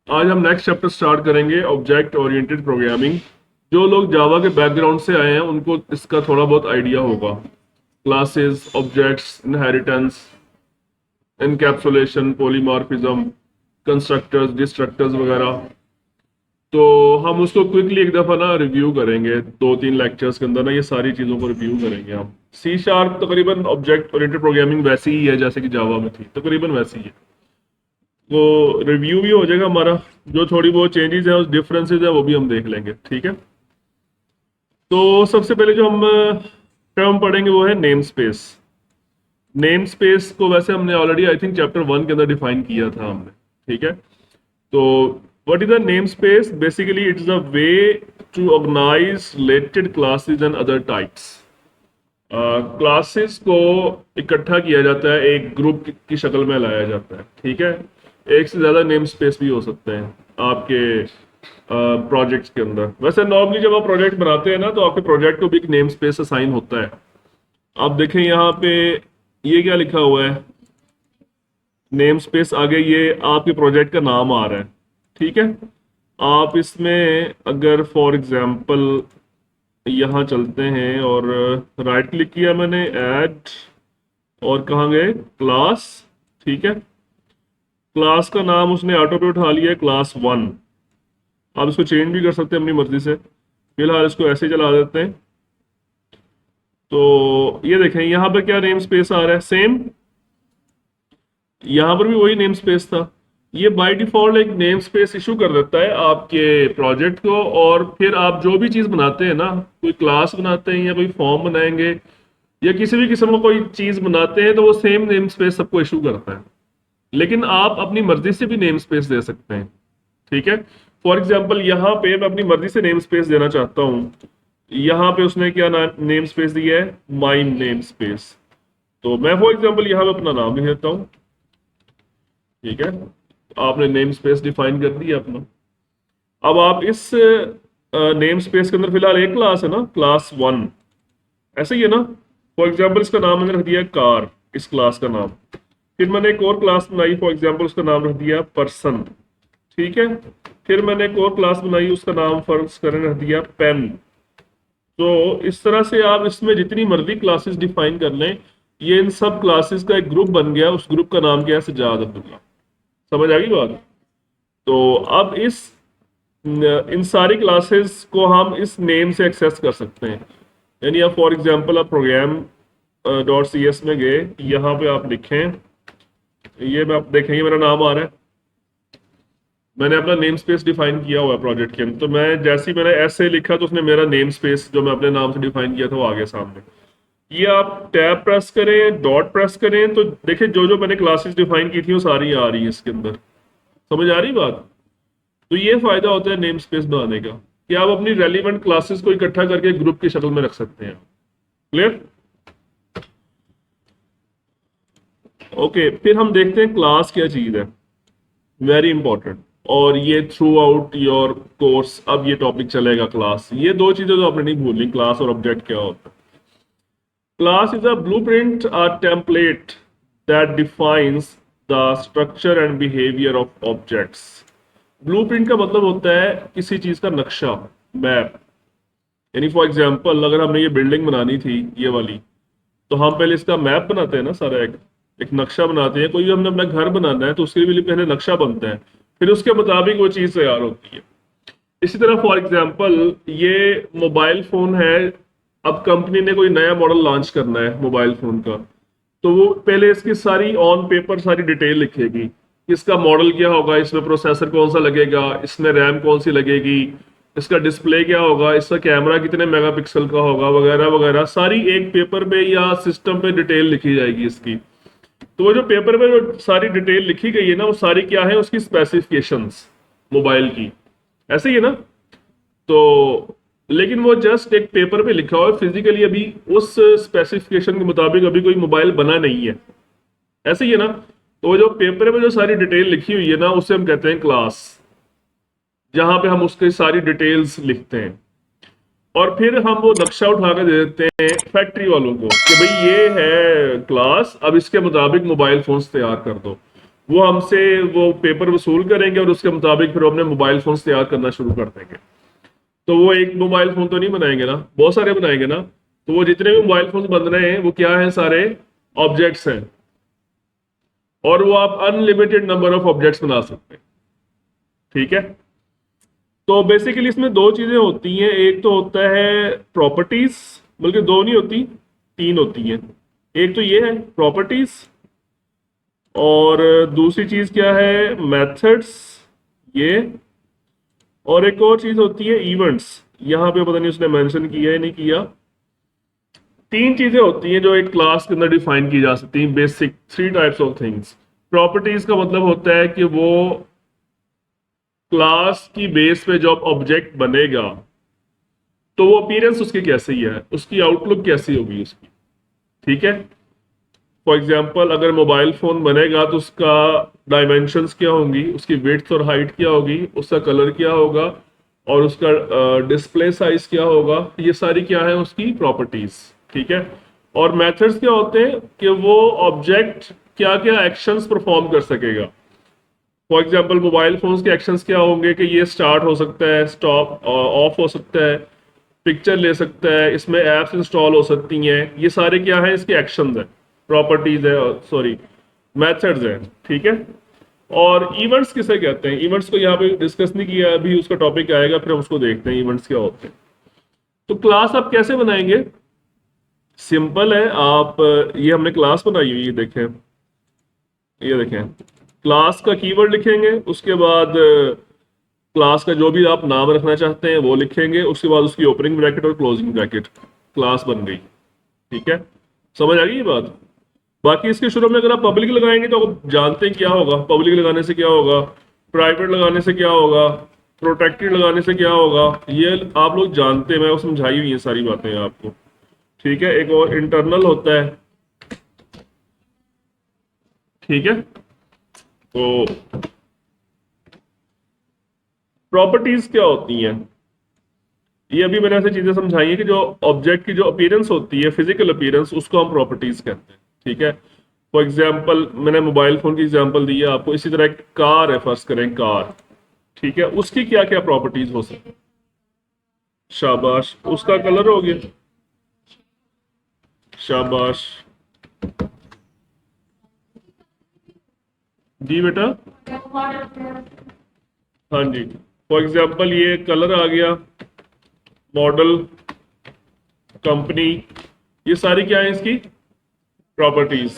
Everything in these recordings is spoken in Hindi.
आज हम नेक्स्ट चैप्टर स्टार्ट करेंगे, ऑब्जेक्ट ओरिएंटेड प्रोग्रामिंग। जो लोग जावा के बैकग्राउंड से आए हैं उनको इसका थोड़ा बहुत आइडिया होगा। Classes, objects, inheritance, encapsulation, polymorphism, constructors, destructors वगैरह। तो हम उसको क्विकली एक दफा ना रिव्यू करेंगे, 2-3 लेक्चर्स के अंदर ना ये सारी चीज़ों को रिव्यू करेंगे हम। सी शार्प तकरीबन ऑब्जेक्ट ओरिएंटेड प्रोग्रामिंग वैसी ही है जैसे कि जावा में थी, तकरीबन वैसी ही है। वो रिव्यू भी हो जाएगा हमारा। जो थोड़ी बहुत चेंजेस हैं, उस डिफरेंसेस है, वो भी हम देख लेंगे, ठीक है। तो सबसे पहले जो हम टर्म पढ़ेंगे वो है नेम स्पेस। नेम स्पेस को वैसे हमने ऑलरेडी आई थिंक चैप्टर 1 के अंदर डिफाइन किया था हमने, ठीक है। तो what is the namespace? Basically it is a way to organise related classes and other types. Classes को इकट्ठा किया जाता है, एक ग्रुप की शक्ल में लाया जाता है, ठीक है। एक से ज्यादा नेम स्पेस भी हो सकते हैं आपके प्रोजेक्ट्स के अंदर। वैसे नॉर्मली जब आप प्रोजेक्ट बनाते हैं ना, तो आपके प्रोजेक्ट को भी एक नेम स्पेस असाइन होता है। आप देखें यहाँ पे ये क्या लिखा हुआ है, नेम स्पेस आगे ये आपके प्रोजेक्ट का नाम आ रहा है, ठीक है। आप इसमें अगर फॉर एग्जांपल यहाँ चलते हैं और राइट क्लिक किया मैंने, ऐड, और कहाँ गए, क्लास, ठीक है। क्लास का नाम उसने ऑटो पे उठा लिया है, क्लास 1। आप इसको चेंज भी कर सकते हैं अपनी मर्जी से। फिलहाल इसको ऐसे ही चला देते हैं। तो ये देखें यहाँ पर क्या नेम स्पेस आ रहा है, सेम। यहाँ पर भी वही नेम स्पेस था। ये बाय डिफॉल्ट एक नेम स्पेस इशू कर देता है आपके प्रोजेक्ट को। और फिर आप जो भी चीज बनाते हैं ना, कोई क्लास बनाते हैं या कोई फॉर्म बनाएंगे या किसी भी किस्म का कोई चीज बनाते हैं, तो वो सेम नेम स्पेस सबको इशू करता है। लेकिन आप अपनी मर्जी से भी नेम स्पेस दे सकते हैं, ठीक है। फॉर एग्जाम्पल यहाँ पे मैं अपनी मर्जी से नेम स्पेस देना चाहता हूँ। यहाँ पे उसने क्या नेम स्पेस दिया है, माइन नेम स्पेस। तो मैं फॉर एग्जाम्पल यहाँ पे अपना नाम लिख देता हूँ, ठीक है। आपने नेम स्पेस डिफाइन कर दिया अपना। अब आप इस नेम स्पेस के अंदर फिलहाल एक क्लास है ना, क्लास 1, ऐसे ही है ना। फॉर एग्जाम्पल इसका नाम मैंने रख दिया कार, इस क्लास का नाम। फिर मैंने एक और क्लास बनाई, फॉर एग्जाम्पल उसका नाम रख दिया पर्सन, ठीक है। फिर मैंने एक और क्लास बनाई, उसका नाम फर्ज करने रख दिया पेन। तो इस तरह से आप इसमें जितनी मर्जी क्लासेस डिफाइन कर लें, ये इन सब क्लासेस का एक ग्रुप बन गया। उस ग्रुप का नाम क्या है, सजाद अब्दुल्ला। समझ आ गई बात? तो अब इन सारी क्लासेस को हम इस नेम से एक्सेस कर सकते हैं। यानी आप फॉर एग्जांपल आप प्रोग्राम .cs में गए, यहाँ पे आप लिखें, ये मैं आप देखेंगे मेरा नाम आ रहा है। मैंने अपना नेम स्पेस डिफाइन किया हुआ है प्रोजेक्ट के अंदर। तो मैं जैसे ही मैंने ऐसे लिखा तो उसने मेरा नेम स्पेस जो मैं अपने नाम से डिफाइन किया था वो आ गया सामने। ये आप टैब प्रेस करें, डॉट प्रेस करें, तो देखिए जो जो मैंने क्लासेस डिफाइन की थी वो सारी आ रही है इसके अंदर। समझ आ रही बात? तो ये फायदा होता है नेम स्पेस बनाने का, कि आप अपनी रेलिवेंट क्लासेस को इकट्ठा करके ग्रुप की शक्ल में रख सकते हैं। क्लियर? ओके, फिर हम देखते हैं क्लास क्या चीज है, वेरी इंपॉर्टेंट। और ये थ्रू आउट योर कोर्स अब ये टॉपिक चलेगा, क्लास। ये दो चीजें तो आपने नहीं भूलनी, क्लास और ऑब्जेक्ट क्या होता है। Class is a blueprint, a template that defines the structure and behaviour of objects. Blueprint का मतलब होता है किसी चीज का नक्शा, मैप। यानी फॉर एग्जांपल अगर हमने ये बिल्डिंग बनानी थी, ये वाली, तो हम पहले इसका मैप बनाते हैं ना, सारा एक नक्शा बनाते हैं। कोई भी हमने अपना घर बनाना है तो उसके लिए पहले नक्शा बनता है, फिर उसके मुताबिक वो चीज तैयार होती है। इसी तरह फॉर एग्जांपल ये मोबाइल फोन है। अब कंपनी ने कोई नया मॉडल लॉन्च करना है मोबाइल फोन का, तो वो पहले इसकी सारी ऑन पेपर सारी डिटेल लिखेगी कि इसका मॉडल क्या होगा, इसमें प्रोसेसर कौन सा लगेगा, इसमें रैम कौन सी लगेगी, इसका डिस्प्ले क्या होगा, इसका कैमरा कितने मेगापिक्सल का होगा, वगैरह वगैरह। सारी एक पेपर पे या सिस्टम पे डिटेल लिखी जाएगी इसकी। तो वो जो पेपर में जो सारी डिटेल लिखी गई है ना, वो सारी क्या है, उसकी स्पेसिफिकेशंस मोबाइल की। ऐसे ही है ना। तो लेकिन वो जस्ट एक पेपर पे लिखा हुआ है, फिजिकली अभी उस स्पेसिफिकेशन के मुताबिक अभी कोई मोबाइल बना नहीं है। ऐसे ही है ना। तो वो जो पेपर में जो सारी डिटेल लिखी हुई है ना, उसे हम कहते हैं क्लास, जहां पे हम उसकी सारी डिटेल्स लिखते हैं। और फिर हम वो नक्शा उठा कर दे देते हैं फैक्ट्री वालों को कि भाई ये है क्लास, अब इसके मुताबिक मोबाइल फोन्स तैयार कर दो। वो हमसे वो पेपर वसूल करेंगे और उसके मुताबिक फिर वो अपने मोबाइल फोन तैयार करना शुरू कर देंगे। तो वो एक मोबाइल फोन तो नहीं बनाएंगे ना, बहुत सारे बनाएंगे ना। तो वो जितने भी मोबाइल फोन बन रहे हैं वो क्या है, सारे ऑब्जेक्ट्स हैं, और वो आप अनलिमिटेड नंबर ऑफ ऑब्जेक्ट्स बना सकते हैं। ठीक है। तो बेसिकली इसमें दो चीजें होती हैं, एक तो होता है प्रॉपर्टीज, बल्कि दो नहीं होती, तीन होती हैं। एक तो ये है प्रॉपर्टीज, और दूसरी चीज क्या है, मेथड्स, ये, और एक और चीज होती है इवेंट्स। यहां पे पता नहीं उसने मेंशन किया है नहीं किया। तीन चीजें होती हैं जो एक क्लास के अंदर डिफाइन की जा सकती हैं, basic three types of things. Properties का मतलब होता है कि वो क्लास की बेस पे जब ऑब्जेक्ट बनेगा तो वो अपीयरेंस उसकी कैसी है, उसकी आउटलुक कैसी होगी उसकी। ठीक है। फॉर एग्जांपल अगर मोबाइल फोन बनेगा तो उसका डायमेंशंस क्या होंगी, उसकी विड्थ और हाइट क्या होगी, उसका कलर क्या होगा, और उसका डिस्प्ले साइज क्या होगा, ये सारी क्या है उसकी प्रॉपर्टीज। ठीक है। और मेथड्स क्या होते हैं कि वो ऑब्जेक्ट क्या क्या एक्शंस परफॉर्म कर सकेगा। फॉर एग्जांपल मोबाइल फोन्स के एक्शंस क्या होंगे कि ये स्टार्ट हो सकता है, स्टॉप ऑफ हो सकता है, पिक्चर ले सकता है, इसमें एप्स इंस्टॉल हो सकती हैं, ये सारे क्या है इसके एक्शंस हैं, प्रॉपर्टीज है, सॉरी मेथड्स हैं। ठीक है। और इवेंट्स किसे कहते हैं, इवेंट्स को यहाँ पे डिस्कस नहीं किया अभी, उसका टॉपिक आएगा फिर हम उसको देखते हैं इवेंट्स क्या होते हैं। तो क्लास आप कैसे बनाएंगे, सिंपल है। आप ये हमने क्लास बनाई हुई है, देखें, ये देखें, क्लास का कीवर्ड लिखेंगे, उसके बाद क्लास का जो भी आप नाम रखना चाहते हैं वो लिखेंगे, उसके बाद उसकी ओपनिंग ब्रैकेट और क्लोजिंग ब्रैकेट, क्लास बन गई। ठीक है। समझ आ गई ये बात। बाकी इसके शुरू में अगर आप पब्लिक लगाएंगे तो आप जानते हैं क्या होगा, पब्लिक लगाने से क्या होगा, प्राइवेट लगाने से क्या होगा, प्रोटेक्टेड लगाने से क्या होगा, ये आप लोग जानते हैं, मैं वो समझाई हुई है सारी बातें आपको। ठीक है। एक और इंटरनल होता है। ठीक है। तो प्रॉपर्टीज क्या होती हैं, ये अभी मैंने ऐसी चीजें समझाई है कि जो ऑब्जेक्ट की जो अपीयरेंस होती है, फिजिकल अपीयरेंस, उसको हम प्रॉपर्टीज कहते हैं। ठीक है। फॉर एग्जाम्पल मैंने मोबाइल फोन की एग्जाम्पल दी है आपको, इसी तरह एक कार है, फर्ज करें कार। ठीक है। उसकी क्या क्या प्रॉपर्टीज हो सकती, शाबाश, उसका कलर हो गया, शाबाश, जी बेटा, हाँ जी। फॉर एग्जाम्पल ये कलर आ गया, मॉडल, कंपनी, ये सारी क्या है इसकी प्रॉपर्टीज।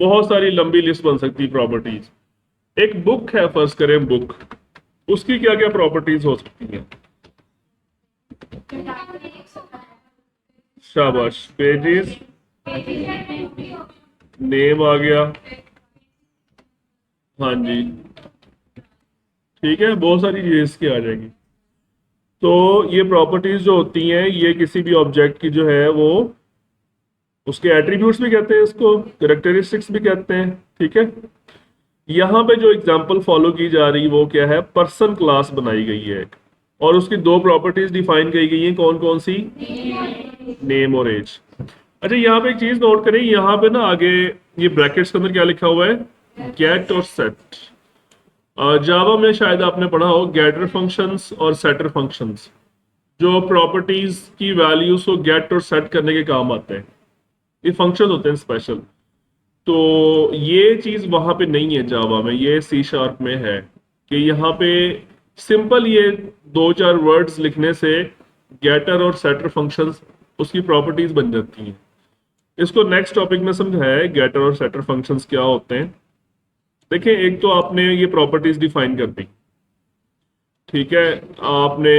बहुत सारी लंबी लिस्ट बन सकती है प्रॉपर्टीज। एक बुक है, फर्ज करें बुक, उसकी क्या क्या प्रॉपर्टीज हो सकती हैं, शाबाश, पेजेस, नेम आ गया, हाँ जी। ठीक है। बहुत सारी चीजें इसकी आ जाएगी। तो ये प्रॉपर्टीज जो होती हैं ये किसी भी ऑब्जेक्ट की जो है वो उसके एट्रीब्यूट्स भी कहते हैं, इसको कैरेक्टरिस्टिक्स भी कहते हैं। ठीक है। यहाँ पे जो एग्जांपल फॉलो की जा रही वो क्या है, पर्सन क्लास बनाई गई है एक, और उसकी दो प्रॉपर्टीज डिफाइन की गई हैं, कौन कौन सी, नेम और एज। अच्छा यहाँ पे एक चीज नोट करें, यहाँ पे ना आगे ये ब्रैकेट्स के अंदर क्या लिखा हुआ है, गेट और सेट। जावा में शायद आपने पढ़ा हो गेटर फंक्शंस और सेटर फंक्शंस, जो प्रॉपर्टीज की वैल्यूज को गेट और सेट करने के काम आते हैं, ये फंक्शन होते हैं स्पेशल। तो ये चीज वहां पे नहीं है जावा में, ये सी शार्प में है कि यहाँ पे सिंपल ये दो चार वर्ड्स लिखने से गेटर और सेटर फंक्शंस उसकी प्रॉपर्टीज बन जाती हैं। इसको नेक्स्ट टॉपिक में समझाया है गेटर और सेटर फंक्शंस क्या होते हैं। देखिए एक तो आपने ये प्रॉपर्टीज डिफाइन कर दी, ठीक है, आपने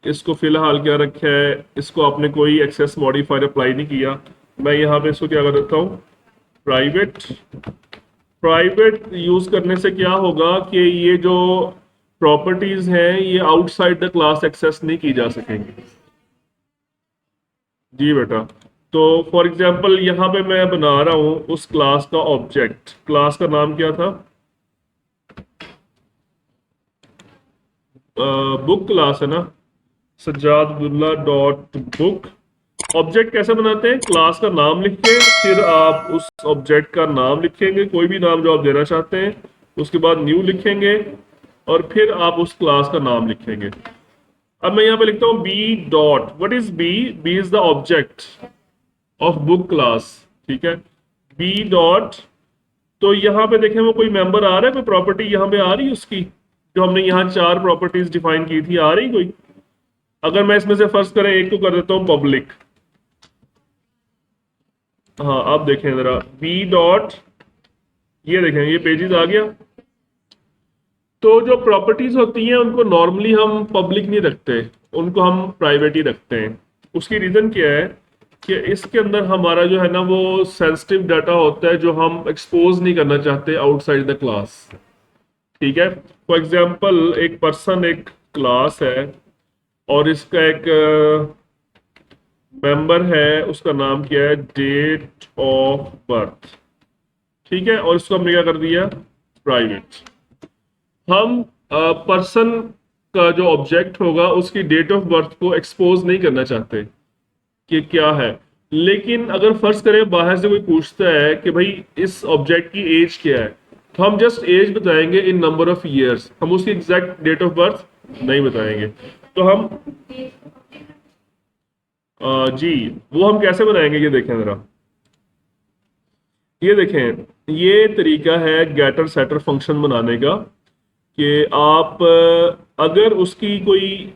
इसको फिलहाल क्या रखा है, इसको आपने कोई एक्सेस मॉडिफायर अप्लाई नहीं किया। मैं यहाँ पे इसको क्या कर देता हूँ, प्राइवेट। प्राइवेट यूज करने से क्या होगा कि ये जो प्रॉपर्टीज हैं ये आउटसाइड द क्लास एक्सेस नहीं की जा सकेंगी। जी बेटा। तो फॉर एग्जांपल यहाँ पे मैं बना रहा हूँ उस क्लास का ऑब्जेक्ट, क्लास का नाम क्या था, बुक क्लास है ना, Sajjad Abdullah dot book. Object कैसे बनाते हैं, क्लास का नाम लिख के फिर आप उस ऑब्जेक्ट का नाम लिखेंगे, कोई भी नाम जो आप देना चाहते हैं, उसके बाद न्यू लिखेंगे और फिर आप उस क्लास का नाम लिखेंगे। अब मैं यहाँ पे लिखता हूँ B dot, what is B? B is the object of book class, ठीक है। बी डॉट, तो यहाँ पे देखें वो कोई मेंबर आ रहा है, कोई प्रॉपर्टी यहाँ पे आ रही है उसकी, जो हमने यहाँ चार प्रॉपर्टीज डिफाइन की थी, आ रही कोई? अगर मैं इसमें से फर्स्ट करें एक को कर देता हूँ पब्लिक। हाँ अब देखें जरा, बी डॉट, ये देखें ये पेजेस आ गया। तो जो प्रॉपर्टीज होती हैं उनको नॉर्मली हम पब्लिक नहीं रखते, उनको हम प्राइवेट ही रखते हैं। उसकी रीजन क्या है कि इसके अंदर हमारा जो है ना वो सेंसिटिव डाटा होता है जो हम एक्सपोज नहीं करना चाहते आउटसाइड द क्लास, ठीक है। फॉर एग्जांपल एक पर्सन एक क्लास है और इसका एक मेंबर है, उसका नाम क्या है, डेट ऑफ बर्थ, ठीक है, और इसको हमने क्या कर दिया, प्राइवेट। हम पर्सन का जो ऑब्जेक्ट होगा उसकी डेट ऑफ बर्थ को एक्सपोज नहीं करना चाहते कि क्या है। लेकिन अगर फर्ज करें बाहर से कोई पूछता है कि भाई इस ऑब्जेक्ट की एज क्या है, तो हम जस्ट एज बताएंगे इन नंबर ऑफ ईयर्स, हम उसकी एग्जैक्ट डेट ऑफ बर्थ नहीं बताएंगे। तो हम जी वो हम कैसे बनाएंगे, ये देखें जरा, ये देखें ये तरीका है गेटर सेटर फंक्शन बनाने का कि आप अगर उसकी कोई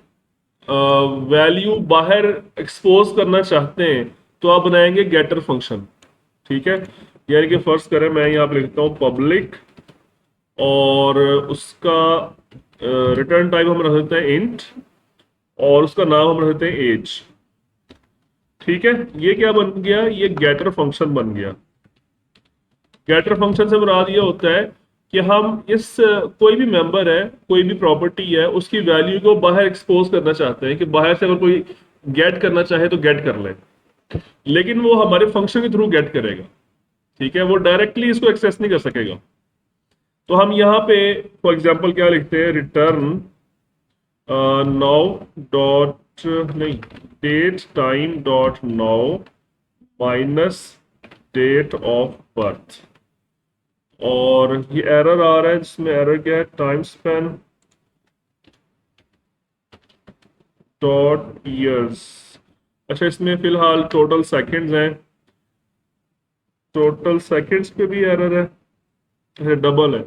वैल्यू बाहर एक्सपोज करना चाहते हैं तो आप बनाएंगे गेटर फंक्शन, ठीक है। यानी कि फर्स्ट करें मैं यहाँ पे लिखता हूँ पब्लिक और उसका रिटर्न टाइप हम रख देते हैं इंट और उसका नाम हम रख देते हैं एज, ठीक है। ये क्या बन गया, ये गेटर फंक्शन बन गया। गेटर फंक्शन से मुराद ये होता है कि हम इस कोई भी मेंबर है, कोई भी प्रॉपर्टी है, उसकी वैल्यू को बाहर एक्सपोज करना चाहते हैं कि बाहर से अगर कोई गेट करना चाहे तो गेट कर ले, लेकिन वो हमारे फंक्शन के थ्रू गेट करेगा, ठीक है, वो डायरेक्टली इसको एक्सेस नहीं कर सकेगा। तो हम यहाँ पे फॉर एग्जांपल क्या लिखते हैं, रिटर्न नाउ डॉट, नहीं, date time dot now minus date of birth, और ये एरर आ रहा है जिसमें एरर क्या है, टाइम स्पेन डॉट ईयर्स। अच्छा इसमें फिलहाल टोटल सेकंड्स हैं, टोटल सेकंड्स पे भी एरर है, अच्छा डबल है,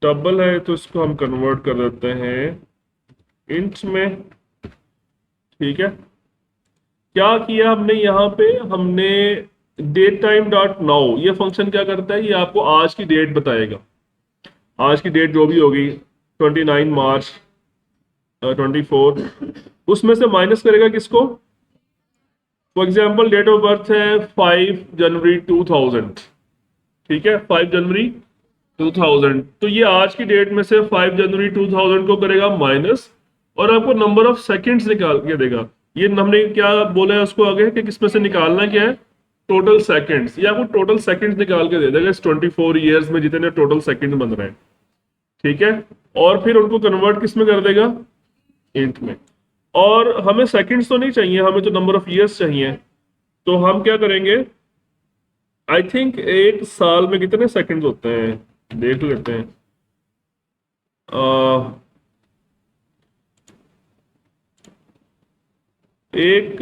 डबल है तो इसको हम कन्वर्ट कर देते हैं इंट में, ठीक है। क्या किया हमने यहाँ पे, हमने डेट टाइम डॉट नाउ, ये फंक्शन क्या करता है, ये आपको आज की डेट बताएगा, आज की डेट जो भी होगी 29 मार्च 24, उसमें से माइनस करेगा किसको, for example date of birth है 5 जनवरी 2000, ठीक है, 5 जनवरी 2000, तो ये आज की डेट में से 5 जनवरी 2000 को करेगा माइनस और आपको नंबर ऑफ सेकंड्स निकाल के देगा। ये हमने क्या बोला है उसको आगे कि किसमें से निकालना क्या है, टोटल सेकंड्स, या आपको टोटल सेकंड्स निकाल के दे देगा इस 24 ईयर्स में जितने टोटल सेकंड बन रहे हैं, ठीक है। और फिर उनको कन्वर्ट किस में कर देगा, इंट में। और हमें सेकंड्स तो नहीं चाहिए, हमें तो नंबर ऑफ ईयर्स चाहिए, तो हम क्या करेंगे, आई थिंक एक साल में कितने सेकंड्स होते हैं देख लेते हैं। एक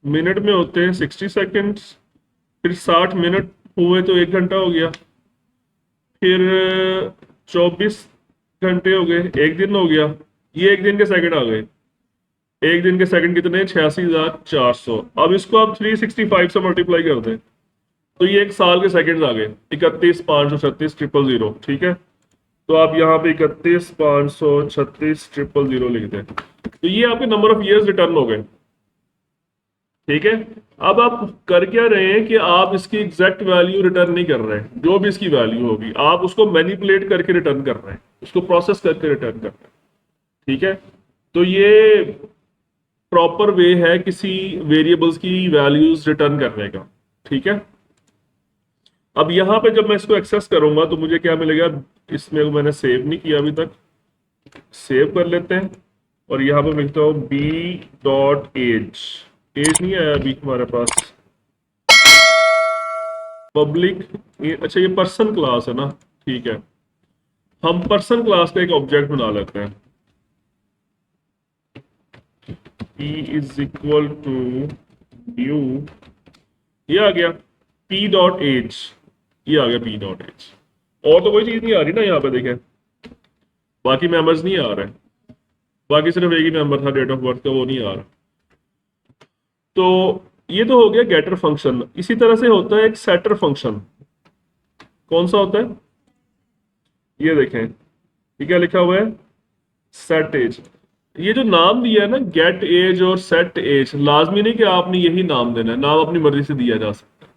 मिनट में होते हैं 60 सेकंड्स, फिर 60 मिनट हुए तो 1 घंटा हो गया, फिर 24 घंटे हो गए, एक दिन हो गया, ये एक दिन के सेकंड आ गए, एक दिन के सेकंड कितने, 86,400। अब इसको आप 365 से मल्टीप्लाई कर दें तो ये एक साल के सेकंड्स आ गए, 31,536,000, ठीक है। तो आप यहाँ पे 31,536,000 लिख दें, तो ये आपके नंबर ऑफ ईयर्स रिटर्न हो गए, ठीक है। अब आप कर क्या रहे हैं कि आप इसकी एग्जैक्ट वैल्यू रिटर्न नहीं कर रहे हैं, जो भी इसकी वैल्यू होगी आप उसको मैनिपुलेट करके रिटर्न कर रहे हैं, उसको प्रोसेस करके रिटर्न कर रहे हैं, ठीक है। तो ये प्रॉपर वे है किसी वेरिएबल्स की वैल्यूज रिटर्न करने का, ठीक है। अब यहां पे जब मैं इसको एक्सेस करूंगा तो मुझे क्या मिलेगा, इसमें मैंने सेव नहीं किया अभी तक, सेव कर लेते हैं और यहां पे लिखता हूं बी डॉट एज, एज नहीं आया अभी हमारे पास, पब्लिक, अच्छा ये पर्सन क्लास है ना, ठीक है। हम पर्सन क्लास का एक ऑब्जेक्ट बना लेते हैं। p is equal to new, ये आ गया p डॉट एज, ये आ गया p डॉट एज। और तो कोई चीज नहीं आ रही ना यहाँ पे, देखें बाकी मेंबर्स नहीं आ रहे, बाकी सिर्फ एक ही मेंबर था डेट ऑफ बर्थ का, वो नहीं आ रहा। तो ये तो हो गया गेटर फंक्शन। इसी तरह से होता है एक सेटर फंक्शन। कौन सा होता है, ये देखें, ये क्या लिखा हुआ है, सेट एज। ये जो नाम दिया है ना गेट एज और सेट एज, लाजमी नहीं कि आपने यही नाम देना है, नाम अपनी मर्जी से दिया जा सकता है।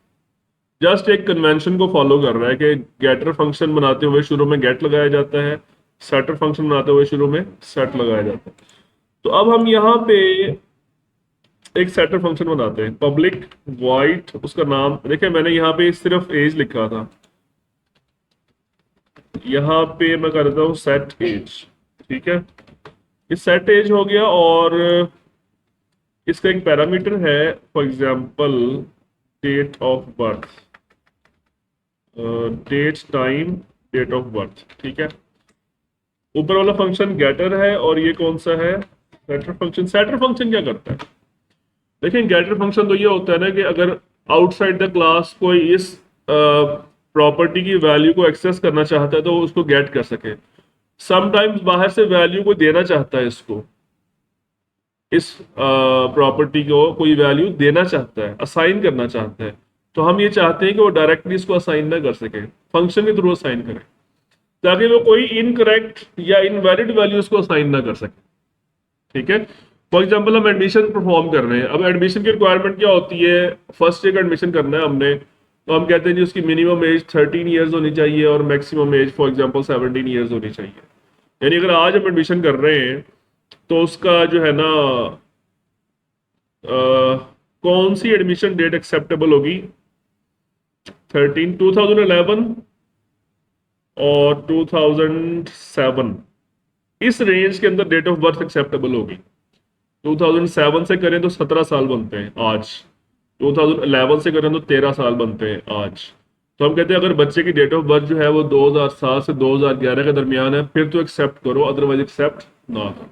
जस्ट एक कन्वेंशन को फॉलो कर रहा है कि गेटर फंक्शन बनाते हुए शुरू में गेट लगाया जाता है, सेटर फंक्शन बनाते हुए शुरू में सेट लगाया जाता है। तो अब हम यहाँ पे एक सेटर फंक्शन बनाते हैं, पब्लिक वॉइड, उसका नाम देखें, मैंने यहाँ पे सिर्फ एज लिखा था, यहाँ पे मैं कर देता हूँ सेट एज, ठीक है। ये सेट एज हो गया, और इसका एक पैरामीटर है, for example date of birth, date time date of birth, ठीक है। ऊपर वाला फंक्शन गेटर है, और ये कौन सा है, सेटर फंक्शन। सेटर फंक्शन क्या करता है, देखिए गेटर फंक्शन तो ये होता है ना कि अगर आउटसाइड द क्लास कोई इस प्रॉपर्टी की वैल्यू को एक्सेस करना चाहता है तो वो उसको गेट कर सके। समटाइम्स बाहर से वैल्यू को देना चाहता है, इसको इस प्रॉपर्टी को कोई वैल्यू देना चाहता है, असाइन करना चाहता है, तो हम ये चाहते हैं कि वो डायरेक्टली इसको असाइन ना कर सके, फंक्शन के थ्रू असाइन करें, ताकि वो कोई इनकरेक्ट या इनवैलिड वैल्यूज को असाइन ना कर सके, ठीक है। फॉर एग्जाम्पल हम एडमिशन परफॉर्म कर रहे हैं, अब एडमिशन की रिक्वायरमेंट क्या होती है, फर्स्ट ईयर का एडमिशन करना है हमने, तो हम कहते हैं जी उसकी मिनिमम एज 13 ईयर्स होनी चाहिए और maximum age for example 17 years होनी चाहिए। यानी अगर आज हम एडमिशन कर रहे हैं तो उसका जो है ना कौन सी एडमिशन डेट एक्सेप्टेबल होगी, 2011 और 2007, इस रेंज के अंदर डेट ऑफ बर्थ एक्सेप्टेबल होगी। 2007 से करें तो 17 साल बनते हैं आज, 2011 से करें तो 13 साल बनते हैं आज। तो हम कहते हैं अगर बच्चे की डेट ऑफ बर्थ जो है वो 2007 से 2011 के दरमियान है, फिर तो एक्सेप्ट करो, अदरवाइज एक्सेप्ट ना करो।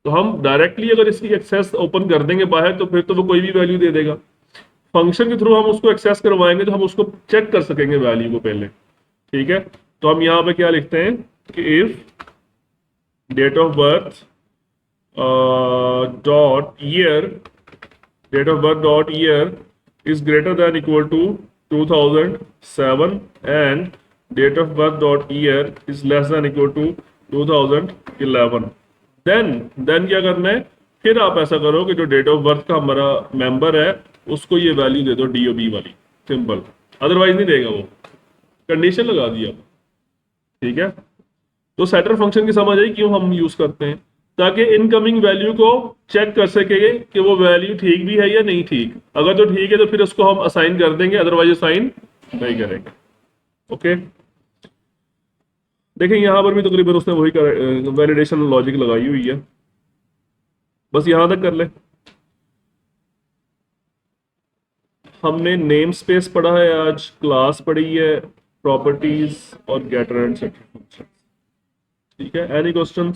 तो हम डायरेक्टली अगर इसकी एक्सेस ओपन कर देंगे बाहर, तो फिर तो वो कोई भी वैल्यू दे देगा। फंक्शन के थ्रू हम उसको एक्सेस करवाएंगे तो हम उसको चेक कर सकेंगे वैल्यू को पहले, ठीक है। तो हम यहाँ पे क्या लिखते हैं कि if date of birth dot year, date of birth dot year is greater than equal to 2007 and date of birth dot year is less than equal to 2011, then क्या करना है, फिर आप ऐसा करो कि जो डेट ऑफ बर्थ का हमारा मेंबर है उसको ये वैल्यू दे दो DOB वाली, सिंपल, अदरवाइज नहीं देगा, वो कंडीशन लगा दिया, ठीक है। तो सेटर फंक्शन की समझ आई क्यों हम यूज करते हैं, ताकि इनकमिंग वैल्यू को चेक कर सकेंगे कि वो वैल्यू ठीक भी है या नहीं ठीक। अगर तो ठीक है तो फिर उसको हम असाइन कर देंगे, अदरवाइज असाइन नहीं करेंगे, ओके। देखें यहां पर भी तकरीबन उसने वही वैलिडेशन लॉजिक लगाई हुई है, बस यहां तक कर ले। हमने नेम स्पेस पढ़ा है आज, क्लास पढ़ी है, प्रॉपर्टीज और गेटर एंड सेटर फंक्शन, ठीक है। Any question?